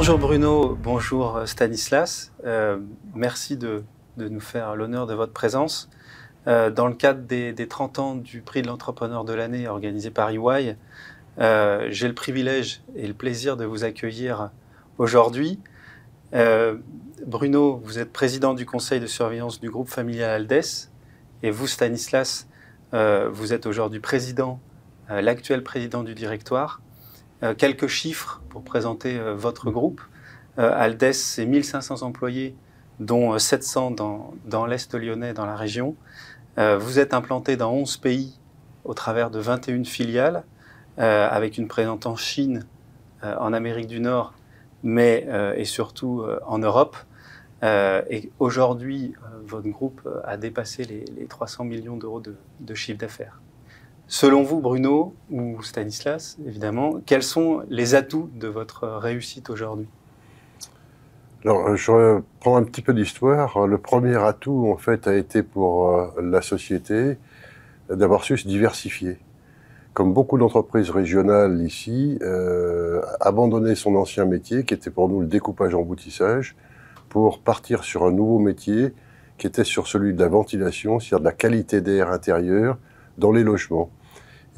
Bonjour Bruno, bonjour Stanislas. Merci de nous faire l'honneur de votre présence. Dans le cadre des 30 ans du prix de l'entrepreneur de l'année organisé par EY, j'ai le privilège et le plaisir de vous accueillir aujourd'hui. Bruno, vous êtes président du conseil de surveillance du groupe familial Aldès, et vous, Stanislas, vous êtes aujourd'hui président, l'actuel président du directoire. Quelques chiffres pour présenter votre groupe. Aldès, c'est 1500 employés, dont 700 dans l'Est lyonnais, dans la région. Vous êtes implanté dans 11 pays au travers de 21 filiales, avec une présence en Chine, en Amérique du Nord, et surtout en Europe. Et aujourd'hui, votre groupe a dépassé les 300 millions d'euros de chiffre d'affaires. Selon vous, Bruno, ou Stanislas, évidemment, quels sont les atouts de votre réussite aujourd'hui? Alors, je reprends un petit peu d'histoire. Le premier atout, en fait, a été pour la société d'avoir su se diversifier. Comme beaucoup d'entreprises régionales ici, abandonner son ancien métier, qui était pour nous le découpage-emboutissage, pour partir sur un nouveau métier qui était sur celui de la ventilation, c'est-à-dire de la qualité d'air intérieur dans les logements.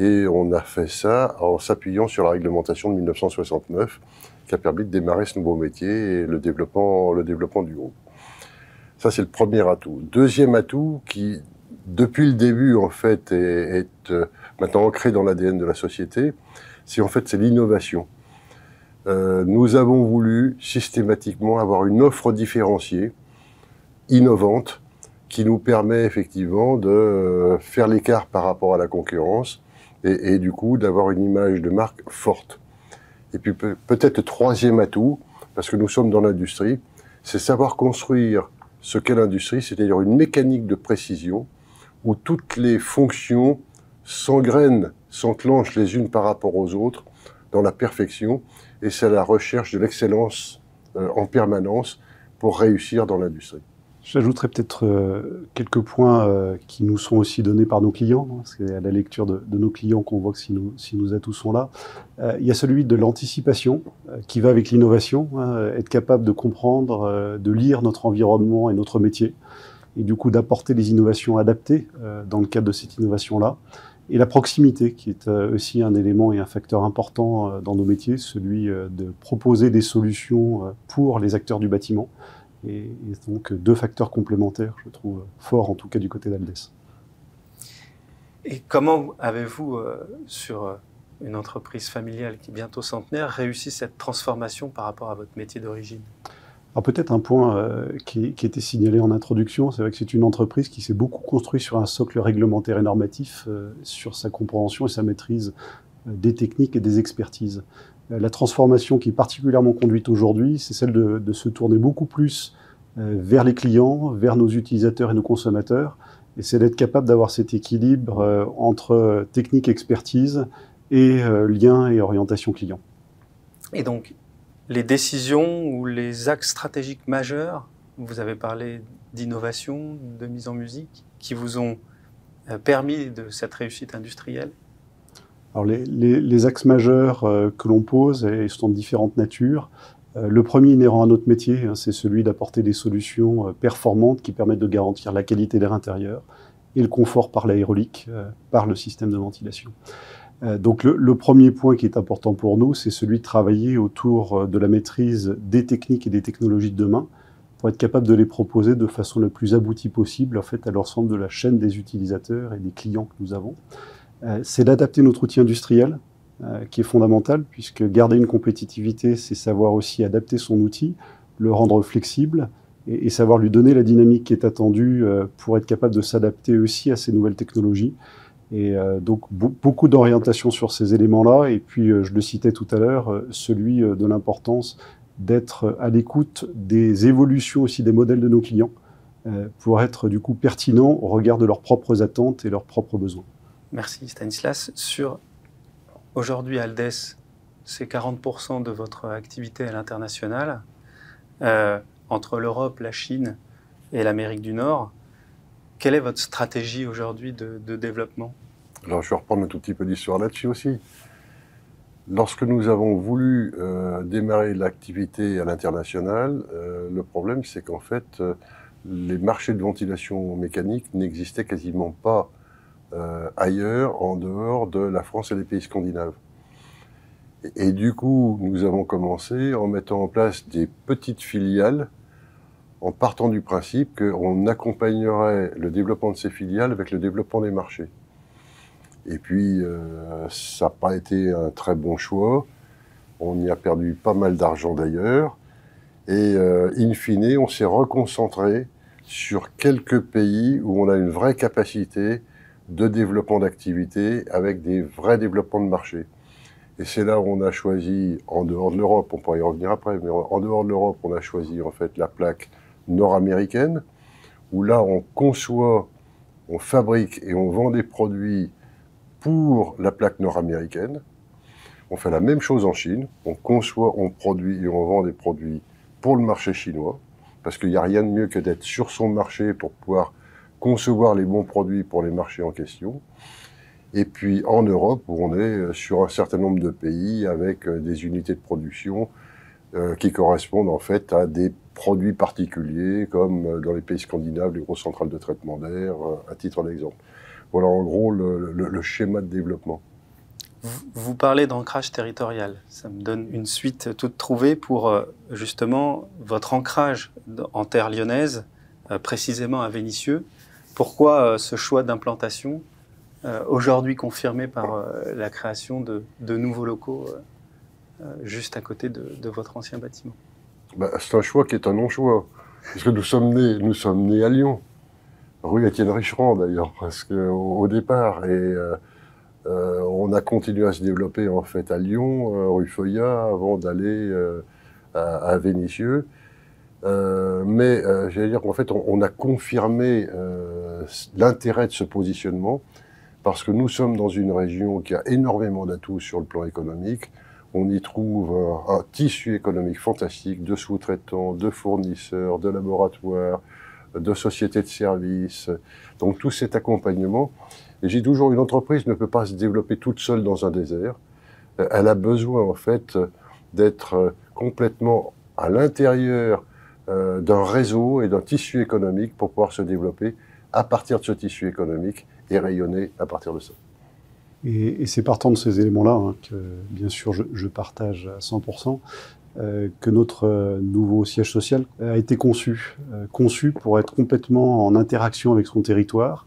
Et on a fait ça en s'appuyant sur la réglementation de 1969 qui a permis de démarrer ce nouveau métier et le développement du groupe. Ça, c'est le premier atout. Deuxième atout qui, depuis le début, en fait, est maintenant ancré dans l'ADN de la société, c'est l'innovation. Nous avons voulu systématiquement avoir une offre différenciée, innovante, qui nous permet effectivement de faire l'écart par rapport à la concurrence et du coup d'avoir une image de marque forte. Et puis peut-être le troisième atout, parce que nous sommes dans l'industrie, c'est savoir construire ce qu'est l'industrie, c'est-à-dire une mécanique de précision où toutes les fonctions s'engrènent, s'enclenchent les unes par rapport aux autres dans la perfection, et c'est la recherche de l'excellence en permanence pour réussir dans l'industrie. J'ajouterais peut-être quelques points qui nous sont aussi donnés par nos clients. C'est à la lecture de nos clients qu'on voit que si nos atouts sont là. Il y a celui de l'anticipation qui va avec l'innovation, être capable de comprendre, de lire notre environnement et notre métier, et du coup d'apporter des innovations adaptées dans le cadre de cette innovation-là. Et la proximité, qui est aussi un élément et un facteur important dans nos métiers, celui de proposer des solutions pour les acteurs du bâtiment. Et donc deux facteurs complémentaires, je trouve, forts en tout cas du côté d'Aldès. Et comment avez-vous, sur une entreprise familiale qui est bientôt centenaire, réussi cette transformation par rapport à votre métier d'origine? Alors peut-être un point qui était signalé en introduction, c'est vrai que c'est une entreprise qui s'est beaucoup construite sur un socle réglementaire et normatif, sur sa compréhension et sa maîtrise des techniques et des expertises. La transformation qui est particulièrement conduite aujourd'hui, c'est celle de se tourner beaucoup plus vers les clients, vers nos utilisateurs et nos consommateurs, et c'est d'être capable d'avoir cet équilibre entre technique, expertise et lien et orientation client. Et donc, les décisions ou les axes stratégiques majeurs, vous avez parlé d'innovation, de mise en musique, qui vous ont permis de cette réussite industrielle? Alors les axes majeurs que l'on pose sont de différentes natures. Le premier inhérent à notre métier, c'est celui d'apporter des solutions performantes qui permettent de garantir la qualité d'air intérieur et le confort par l'aérolique, par le système de ventilation. Donc le premier point qui est important pour nous, c'est celui de travailler autour de la maîtrise des techniques et des technologies de demain pour être capable de les proposer de façon la plus aboutie possible en fait, à l'ensemble de la chaîne des utilisateurs et des clients que nous avons. C'est d'adapter notre outil industriel, qui est fondamental, puisque garder une compétitivité, c'est savoir aussi adapter son outil, le rendre flexible, et savoir lui donner la dynamique qui est attendue pour être capable de s'adapter aussi à ces nouvelles technologies. Et donc beaucoup d'orientation sur ces éléments-là, et puis je le citais tout à l'heure, celui de l'importance d'être à l'écoute des évolutions aussi des modèles de nos clients, pour être du coup pertinent au regard de leurs propres attentes et leurs propres besoins. Merci Stanislas. Aujourd'hui, Aldès, c'est 40% de votre activité à l'international, entre l'Europe, la Chine et l'Amérique du Nord. Quelle est votre stratégie aujourd'hui de développement? Alors je vais reprendre un tout petit peu d'histoire là-dessus aussi. Lorsque nous avons voulu démarrer l'activité à l'international, le problème c'est qu'en fait, les marchés de ventilation mécanique n'existaient quasiment pas ailleurs, en dehors de la France et des pays scandinaves. Et du coup, nous avons commencé en mettant en place des petites filiales, en partant du principe qu'on accompagnerait le développement de ces filiales avec le développement des marchés. Et puis, ça n'a pas été un très bon choix. On y a perdu pas mal d'argent d'ailleurs. Et in fine, on s'est reconcentré sur quelques pays où on a une vraie capacité de développement d'activité avec des vrais développements de marché. Et c'est là où on a choisi, en dehors de l'Europe, on pourra y revenir après, mais en dehors de l'Europe, on a choisi en fait la plaque nord-américaine, où là on conçoit, on fabrique et on vend des produits pour la plaque nord-américaine. On fait la même chose en Chine, on conçoit, on produit et on vend des produits pour le marché chinois, parce qu'il n'y a rien de mieux que d'être sur son marché pour pouvoir concevoir les bons produits pour les marchés en question. Et puis en Europe, où on est sur un certain nombre de pays avec des unités de production qui correspondent en fait à des produits particuliers, comme dans les pays scandinaves, les grosses centrales de traitement d'air, à titre d'exemple. Voilà en gros le schéma de développement. Vous parlez d'ancrage territorial. Ça me donne une suite toute trouvée pour justement votre ancrage en terre lyonnaise, précisément à Vénissieux. Pourquoi ce choix d'implantation, aujourd'hui confirmé par la création de nouveaux locaux juste à côté de votre ancien bâtiment? C'est un choix qui est un non-choix. Parce que nous sommes nés à Lyon, rue Étienne Richerand d'ailleurs, parce qu'au départ. Et on a continué à se développer en fait à Lyon, rue Feuillat, avant d'aller à Vénissieux. Mais j'allais dire qu'en fait, on a confirmé l'intérêt de ce positionnement, parce que nous sommes dans une région qui a énormément d'atouts sur le plan économique. On y trouve un tissu économique fantastique de sous-traitants, de fournisseurs, de laboratoires, de sociétés de services. Donc tout cet accompagnement. Et j'ai toujours, une entreprise ne peut pas se développer toute seule dans un désert. Elle a besoin en fait d'être complètement à l'intérieur d'un réseau et d'un tissu économique pour pouvoir se développer à partir de ce tissu économique et rayonner à partir de ça. Et c'est partant de ces éléments-là que, bien sûr, je partage à 100%, que notre nouveau siège social a été conçu pour être complètement en interaction avec son territoire,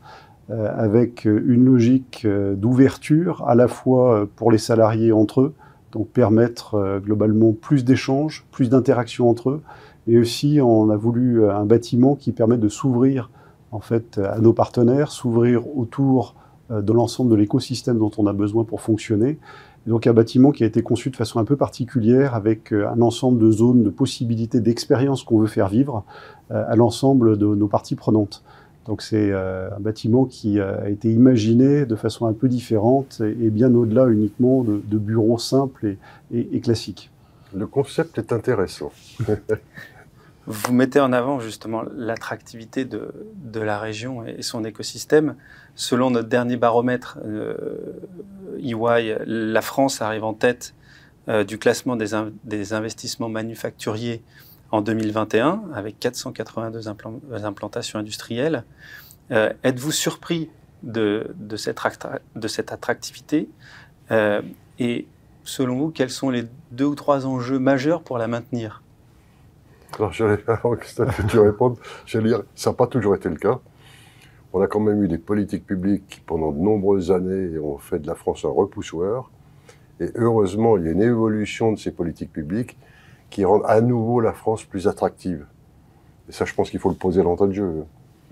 avec une logique d'ouverture à la fois pour les salariés entre eux, donc permettre globalement plus d'échanges, plus d'interactions entre eux, et aussi on a voulu un bâtiment qui permet de s'ouvrir en fait à nos partenaires, s'ouvrir autour de l'ensemble de l'écosystème dont on a besoin pour fonctionner. Et donc un bâtiment qui a été conçu de façon un peu particulière, avec un ensemble de zones, de possibilités, d'expériences qu'on veut faire vivre à l'ensemble de nos parties prenantes. Donc c'est un bâtiment qui a été imaginé de façon un peu différente et bien au-delà uniquement de bureaux simples et classiques. Le concept est intéressant. Vous mettez en avant justement l'attractivité de la région et son écosystème. Selon notre dernier baromètre EY, la France arrive en tête du classement des investissements manufacturiers en 2021, avec 482 implantations industrielles. Êtes-vous surpris de cette attractivité et selon vous, quels sont les 2 ou 3 enjeux majeurs pour la maintenir? Alors, avant que tu répondes, j'allais dire, ça n'a pas toujours été le cas. On a quand même eu des politiques publiques qui, pendant de nombreuses années, ont fait de la France un repoussoir. Et heureusement, il y a une évolution de ces politiques publiques qui rendent à nouveau la France plus attractive. Et ça, je pense qu'il faut le poser à l'entrée de jeu.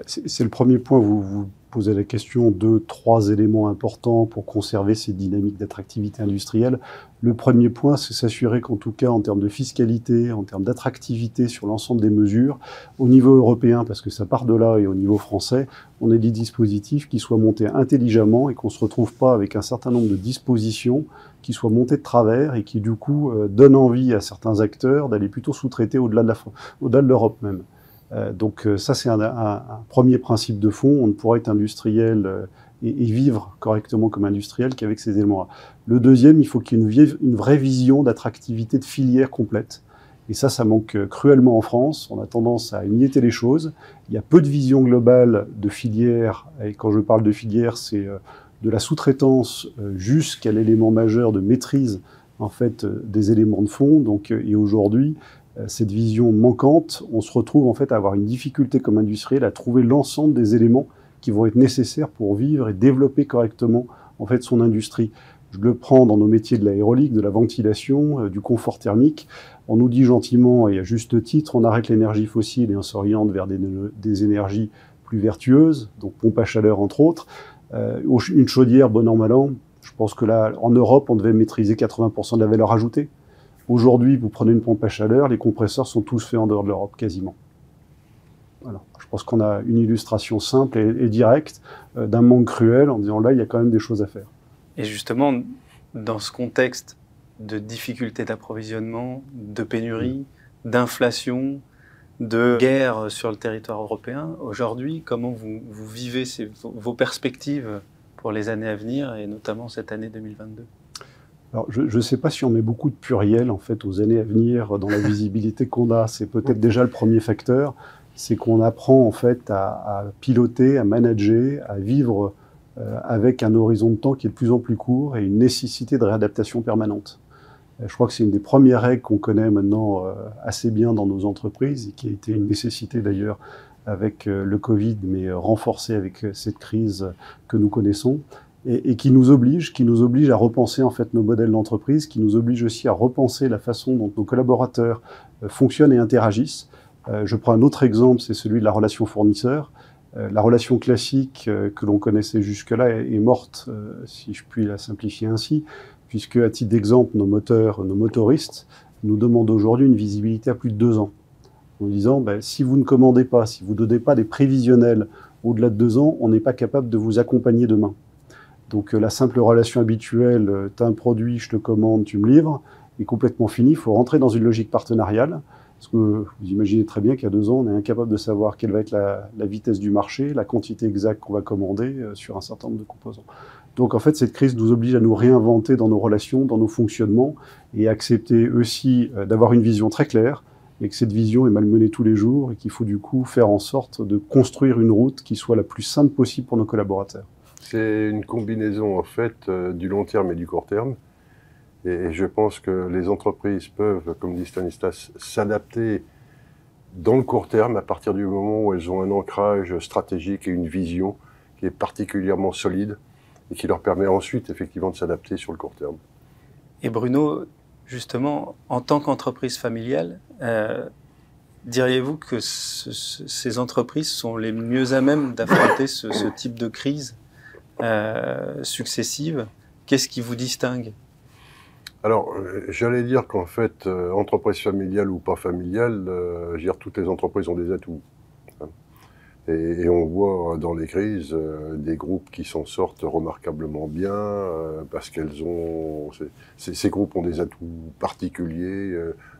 C'est le premier point. Vous posez la question de 3 éléments importants pour conserver ces dynamiques d'attractivité industrielle. Le premier point, c'est s'assurer qu'en tout cas, en termes de fiscalité, en termes d'attractivité sur l'ensemble des mesures, au niveau européen, parce que ça part de là, et au niveau français, on ait des dispositifs qui soient montés intelligemment et qu'on ne se retrouve pas avec un certain nombre de dispositions qui soient montées de travers et qui, du coup, donnent envie à certains acteurs d'aller plutôt sous-traiter au-delà de l'Europe même. Donc ça, c'est un premier principe de fond. On ne pourra être industriel et vivre correctement comme industriel qu'avec ces éléments-là. Le deuxième, il faut qu'il y ait une vraie vision d'attractivité de filière complète. Et ça manque cruellement en France. On a tendance à émietter les choses. Il y a peu de vision globale de filière. Et quand je parle de filière, c'est de la sous-traitance jusqu'à l'élément majeur de maîtrise en fait des éléments de fond. Donc, et aujourd'hui, cette vision manquante, on se retrouve en fait à avoir une difficulté comme industriel à trouver l'ensemble des éléments qui vont être nécessaires pour vivre et développer correctement en fait son industrie. Je le prends dans nos métiers de l'aérolique, de la ventilation, du confort thermique. On nous dit gentiment, et à juste titre, on arrête l'énergie fossile et on s'oriente vers des énergies plus vertueuses, donc pompe à chaleur entre autres. Une chaudière, bon an, mal an, je pense que là, en Europe, on devait maîtriser 80% de la valeur ajoutée. Aujourd'hui, vous prenez une pompe à chaleur, les compresseurs sont tous faits en dehors de l'Europe, quasiment. Voilà. Je pense qu'on a une illustration simple et directe d'un manque cruel en disant là, il y a quand même des choses à faire. Et justement, dans ce contexte de difficultés d'approvisionnement, de pénurie, d'inflation, de guerre sur le territoire européen, aujourd'hui, comment vous vivez vos perspectives pour les années à venir et notamment cette année 2022 ? Alors, je ne sais pas si on met beaucoup de pluriel en fait aux années à venir dans la visibilité qu'on a. C'est peut-être déjà le premier facteur, c'est qu'on apprend en fait à piloter, à manager, à vivre avec un horizon de temps qui est de plus en plus court et une nécessité de réadaptation permanente. Je crois que c'est une des premières règles qu'on connaît maintenant assez bien dans nos entreprises et qui a été une nécessité d'ailleurs avec le Covid, mais renforcée avec cette crise que nous connaissons et qui nous oblige à repenser en fait nos modèles d'entreprise, qui nous oblige aussi à repenser la façon dont nos collaborateurs fonctionnent et interagissent. Je prends un autre exemple, c'est celui de la relation fournisseur. La relation classique que l'on connaissait jusque-là est morte, si je puis la simplifier ainsi, puisque à titre d'exemple, nos motoristes nous demandent aujourd'hui une visibilité à plus de 2 ans. En disant, si vous ne commandez pas, si vous ne donnez pas des prévisionnels au-delà de 2 ans, on n'est pas capable de vous accompagner demain. Donc la simple relation habituelle, tu as un produit, je te commande, tu me livres, est complètement finie. Il faut rentrer dans une logique partenariale. Parce que vous imaginez très bien qu'il y a 2 ans, on est incapable de savoir quelle va être la vitesse du marché, la quantité exacte qu'on va commander sur un certain nombre de composants. Donc en fait, cette crise nous oblige à nous réinventer dans nos relations, dans nos fonctionnements, et accepter aussi d'avoir une vision très claire, et que cette vision est malmenée tous les jours, et qu'il faut du coup faire en sorte de construire une route qui soit la plus simple possible pour nos collaborateurs. C'est une combinaison en fait du long terme et du court terme. Et je pense que les entreprises peuvent, comme dit Stanislas, s'adapter dans le court terme à partir du moment où elles ont un ancrage stratégique et une vision qui est particulièrement solide et qui leur permet ensuite effectivement de s'adapter sur le court terme. Et Bruno, justement, en tant qu'entreprise familiale, diriez-vous que ces entreprises sont les mieux à même d'affronter ce type de crise successive? Qu'est-ce qui vous distingue ? Alors, j'allais dire qu'en fait, entreprise familiale ou pas familiale, toutes les entreprises ont des atouts. Et on voit dans les crises des groupes qui s'en sortent remarquablement bien parce qu'elles ont... Ces groupes ont des atouts particuliers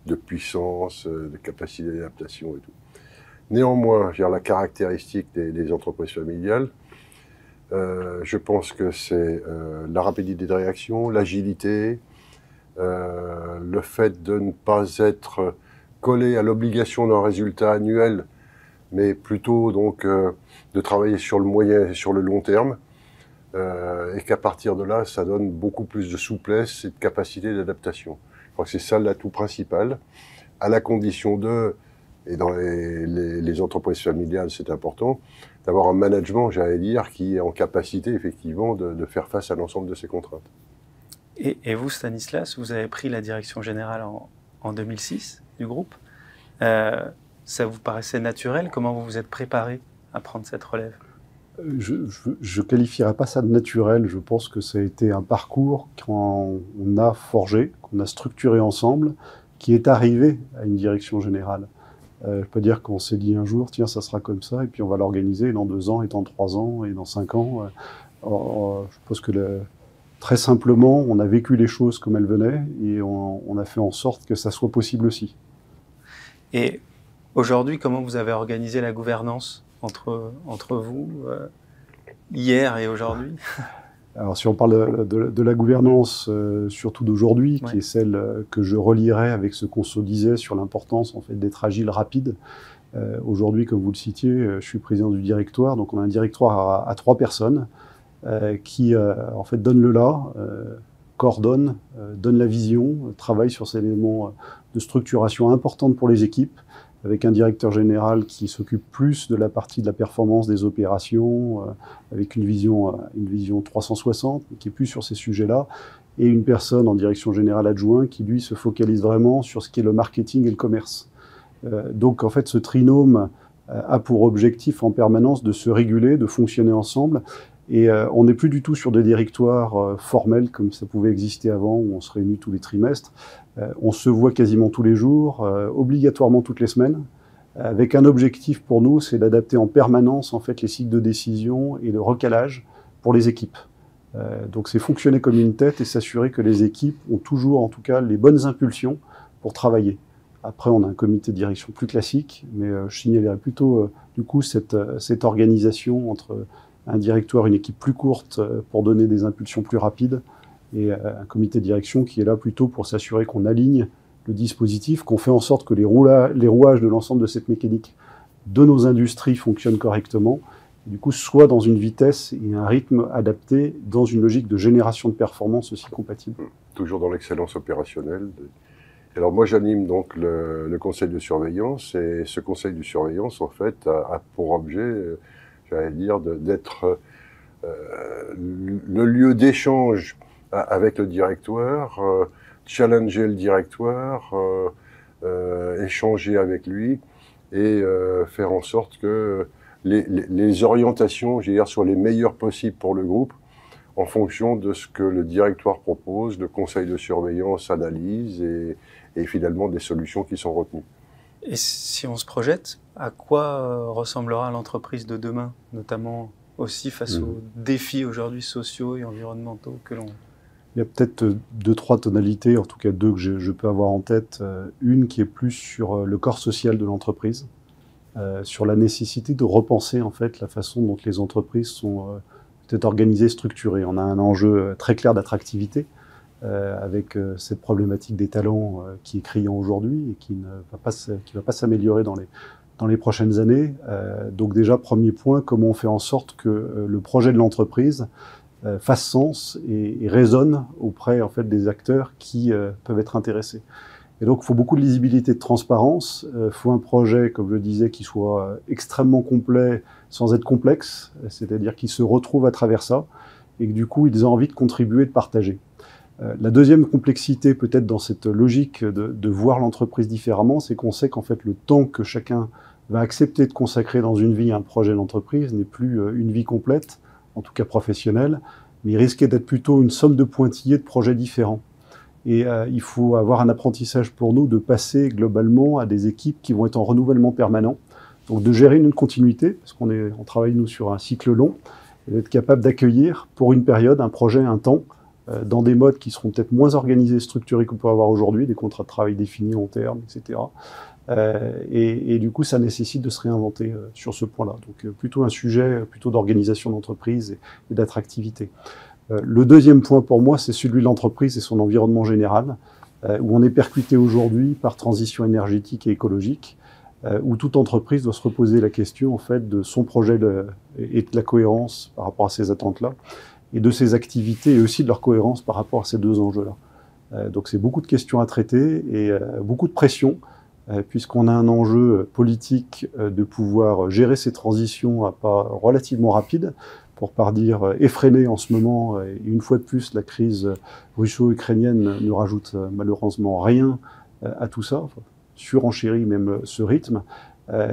de puissance, de capacité d'adaptation et tout. Néanmoins, la caractéristique des entreprises familiales, je pense que c'est la rapidité de réaction, l'agilité, le fait de ne pas être collé à l'obligation d'un résultat annuel, mais plutôt donc de travailler sur le moyen et sur le long terme, et qu'à partir de là, ça donne beaucoup plus de souplesse et de capacité d'adaptation. Je crois que c'est ça l'atout principal, à la condition et dans les entreprises familiales, c'est important, d'avoir un management, j'allais dire, qui est en capacité effectivement de faire face à l'ensemble de ces contraintes. Et vous, Stanislas, vous avez pris la direction générale en 2006 du groupe. Ça vous paraissait naturel? Comment vous vous êtes préparé à prendre cette relève? Je ne qualifierais pas ça de naturel. Je pense que ça a été un parcours qu'on a forgé, qu'on a structuré ensemble, qui est arrivé à une direction générale. Je peux dire qu'on s'est dit un jour, tiens, ça sera comme ça, et puis on va l'organiser dans 2 ans, et dans 3 ans, et dans 5 ans. Je pense que très simplement, on a vécu les choses comme elles venaient, et on a fait en sorte que ça soit possible aussi. Et aujourd'hui, comment vous avez organisé la gouvernance entre vous? hier et aujourd'hui? Alors, si on parle de la gouvernance, surtout d'aujourd'hui, qui est celle que je relierais avec ce qu'on se disait sur l'importance en fait, d'être agile, rapide. Aujourd'hui, comme vous le citiez, je suis président du directoire, donc on a un directoire à 3 personnes qui en fait donnent le là, coordonnent, donnent la vision, travaillent sur ces éléments de structuration importante pour les équipes, avec un directeur général qui s'occupe plus de la partie de la performance des opérations, avec une vision 360, qui est plus sur ces sujets-là, et une personne en direction générale adjoint qui, lui, se focalise vraiment sur ce qui est le marketing et le commerce. Donc, en fait, ce trinôme a pour objectif en permanence de se réguler, de fonctionner ensemble, et on n'est plus du tout sur des directoires formels comme ça pouvait exister avant, où on se réunit tous les trimestres. On se voit quasiment tous les jours, obligatoirement toutes les semaines, avec un objectif pour nous, c'est d'adapter en permanence en fait les cycles de décision et de recalage pour les équipes. Donc c'est fonctionner comme une tête et s'assurer que les équipes ont toujours, en tout cas, les bonnes impulsions pour travailler. Après, on a un comité de direction plus classique, mais je signalerais plutôt du coup cette organisation entre un directoire, une équipe plus courte pour donner des impulsions plus rapides, et un comité de direction qui est là plutôt pour s'assurer qu'on aligne le dispositif, qu'on fait en sorte que les rouages de l'ensemble de cette mécanique de nos industries fonctionnent correctement, et du coup soit dans une vitesse et un rythme adapté, dans une logique de génération de performance aussi compatible. Toujours dans l'excellence opérationnelle. Alors moi j'anime donc le conseil de surveillance, et ce conseil de surveillance en fait a pour objet, j'allais dire, d'être le lieu d'échange avec le directoire, challenger le directoire, échanger avec lui et faire en sorte que les orientations, je veux dire, soient les meilleures possibles pour le groupe en fonction de ce que le directoire propose, le conseil de surveillance analyse et finalement des solutions qui sont retenues. Et si on se projette, à quoi ressemblera l'entreprise de demain, notamment aussi face aux défis aujourd'hui sociaux et environnementaux que l'on... Il y a peut-être 2-3 tonalités, en tout cas 2 que je peux avoir en tête. Une qui est plus sur le corps social de l'entreprise, sur la nécessité de repenser en fait la façon dont les entreprises sont peut-être organisées, structurées. On a un enjeu très clair d'attractivité avec cette problématique des talents qui est criant aujourd'hui et qui ne va pas s'améliorer dans les prochaines années. Donc déjà, premier point, comment on fait en sorte que le projet de l'entreprise fasse sens et résonne auprès en fait, des acteurs qui peuvent être intéressés. Et donc, il faut beaucoup de lisibilité, de transparence. Il faut un projet, comme je le disais, qui soit extrêmement complet sans être complexe, c'est-à-dire qu'ils se retrouvent à travers ça et que du coup, ils aient envie de contribuer, de partager. La deuxième complexité, peut-être dans cette logique de voir l'entreprise différemment, c'est qu'on sait qu'en fait, le temps que chacun va accepter de consacrer dans une vie à un projet d'entreprise n'est plus une vie complète, en tout cas professionnelle, mais il risquait d'être plutôt une somme de pointillés de projets différents. Et il faut avoir un apprentissage pour nous de passer globalement à des équipes qui vont être en renouvellement permanent, donc de gérer une continuité, parce qu'on travaille nous sur un cycle long, et d'être capable d'accueillir pour une période, un projet, un temps, dans des modes qui seront peut-être moins organisés, structurés qu'on peut avoir aujourd'hui, des contrats de travail définis long terme, etc. Et du coup, ça nécessite de se réinventer sur ce point-là. Donc plutôt un sujet plutôt d'organisation d'entreprise et d'attractivité. Le deuxième point pour moi, c'est celui de l'entreprise et son environnement général, où on est percuté aujourd'hui par transition énergétique et écologique, où toute entreprise doit se reposer la question en fait de son projet et de la cohérence par rapport à ces attentes-là, et de ses activités et aussi de leur cohérence par rapport à ces 2 enjeux-là. Donc c'est beaucoup de questions à traiter et beaucoup de pression, puisqu'on a un enjeu politique de pouvoir gérer ces transitions à pas relativement rapides, pour pas dire effréné en ce moment. Et une fois de plus, la crise russo-ukrainienne ne rajoute malheureusement rien à tout ça, enfin, surenchérit même ce rythme.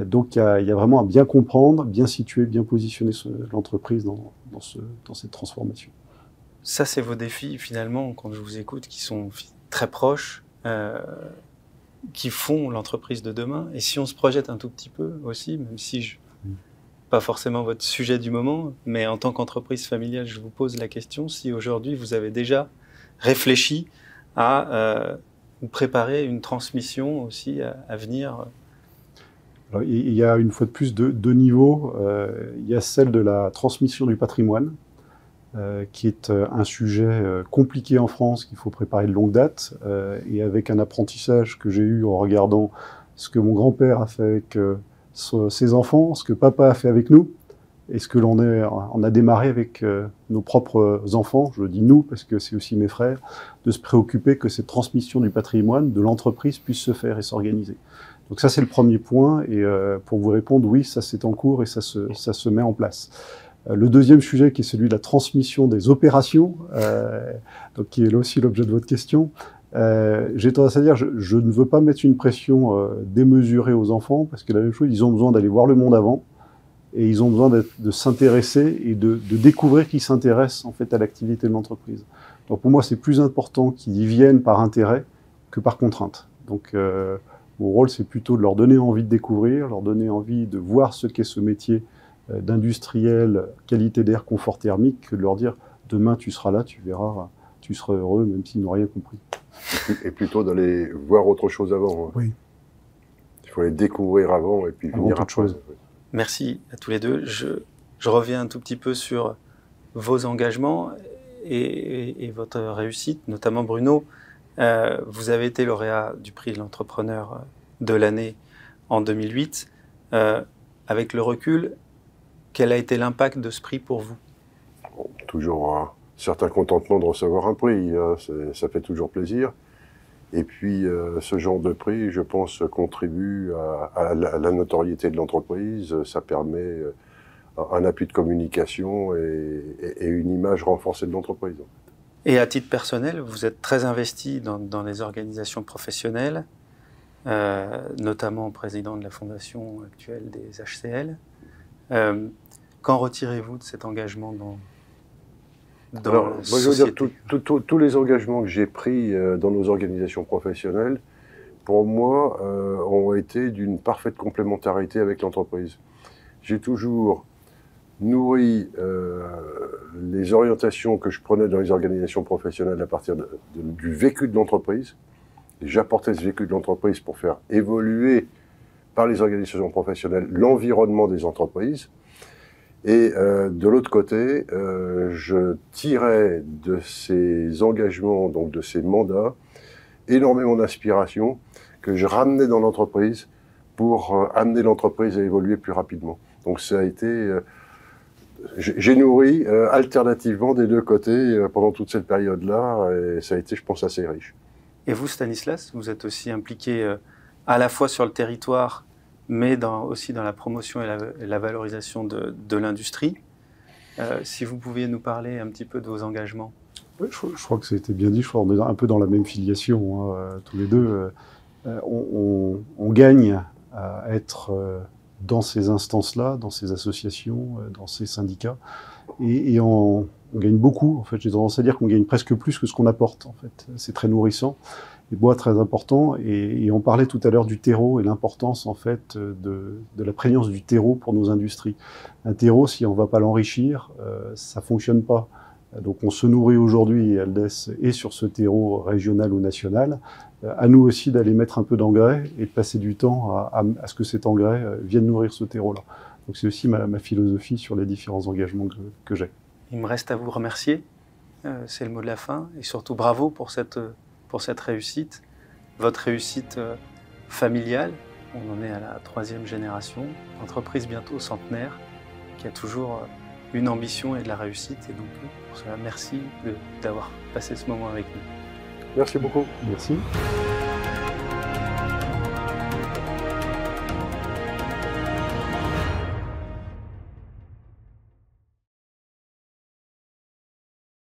Donc il y a vraiment à bien comprendre, bien situer, bien positionner l'entreprise dans cette transformation. Ça, c'est vos défis, finalement, quand je vous écoute, qui sont très proches, qui font l'entreprise de demain. Et si on se projette un tout petit peu aussi, même si pas forcément votre sujet du moment, mais en tant qu'entreprise familiale, je vous pose la question, si aujourd'hui vous avez déjà réfléchi à vous préparer une transmission aussi à venir. Alors, il y a une fois de plus deux niveaux. Il y a celle de la transmission du patrimoine, qui est un sujet compliqué en France, qu'il faut préparer de longue date, et avec un apprentissage que j'ai eu en regardant ce que mon grand-père a fait avec ses enfants, ce que papa a fait avec nous, et ce que on a démarré avec nos propres enfants, je dis nous parce que c'est aussi mes frères, de se préoccuper que cette transmission du patrimoine de l'entreprise puisse se faire et s'organiser. Donc ça c'est le premier point, et pour vous répondre, oui, ça c'est en cours et ça se met en place. Le deuxième sujet, qui est celui de la transmission des opérations, donc qui est là aussi l'objet de votre question, j'ai tendance à dire, je ne veux pas mettre une pression démesurée aux enfants, parce que la même chose, ils ont besoin d'aller voir le monde avant, et ils ont besoin de s'intéresser et de découvrir qu'ils s'intéressent en fait à l'activité de l'entreprise. Donc pour moi, c'est plus important qu'ils y viennent par intérêt que par contrainte. Donc mon rôle, c'est plutôt de leur donner envie de découvrir, leur donner envie de voir ce qu'est ce métier d'industriel, qualité d'air, confort thermique, que de leur dire demain tu seras là, tu verras, tu seras heureux même s'ils n'ont rien compris. Et plutôt d'aller voir autre chose avant. Hein. Oui. Il faut les découvrir avant et puis venir à autre chose. Merci à tous les deux. Je reviens un tout petit peu sur vos engagements et votre réussite, notamment Bruno. Vous avez été lauréat du prix de l'entrepreneur de l'année en 2008. Avec le recul, quel a été l'impact de ce prix pour vous? Bon, toujours un certain contentement de recevoir un prix, ça fait toujours plaisir. Et puis ce genre de prix, je pense, contribue à la notoriété de l'entreprise, ça permet un appui de communication et une image renforcée de l'entreprise. Et à titre personnel, vous êtes très investi dans les organisations professionnelles, notamment président de la fondation actuelle des HCL. Qu'en retirez-vous de cet engagement Alors, moi, je veux dire, tous les engagements que j'ai pris dans nos organisations professionnelles, pour moi, ont été d'une parfaite complémentarité avec l'entreprise. J'ai toujours nourri les orientations que je prenais dans les organisations professionnelles à partir du vécu de l'entreprise. J'apportais ce vécu de l'entreprise pour faire évoluer par les organisations professionnelles l'environnement des entreprises. Et de l'autre côté, je tirais de ces engagements, donc de ces mandats, énormément d'inspiration que je ramenais dans l'entreprise pour amener l'entreprise à évoluer plus rapidement. Donc ça a été... j'ai nourri alternativement des deux côtés pendant toute cette période-là, et ça a été, je pense, assez riche. Et vous, Stanislas, vous êtes aussi impliqué à la fois sur le territoire, mais aussi dans la promotion et la valorisation de l'industrie. Si vous pouviez nous parler un petit peu de vos engagements. Oui, je crois que ça a été bien dit, je crois qu'on est un peu dans la même filiation, hein, tous les deux. On gagne à être dans ces instances-là, dans ces associations, dans ces syndicats, et on gagne beaucoup. En fait, j'ai tendance à dire qu'on gagne presque plus que ce qu'on apporte. En fait, c'est très nourrissant. Et bois très important, et on parlait tout à l'heure du terreau et l'importance en fait de la prégnance du terreau pour nos industries. Un terreau, si on ne va pas l'enrichir, ça fonctionne pas. Donc on se nourrit aujourd'hui, Aldès est sur ce terreau régional ou national. À nous aussi d'aller mettre un peu d'engrais et de passer du temps à ce que cet engrais vienne nourrir ce terreau-là. Donc c'est aussi ma philosophie sur les différents engagements que j'ai. Il me reste à vous remercier, c'est le mot de la fin, et surtout bravo pour cette réussite, votre réussite familiale. On en est à la 3e génération, entreprise bientôt centenaire, qui a toujours une ambition et de la réussite. Et donc, pour cela, merci d'avoir passé ce moment avec nous. Merci beaucoup. Merci.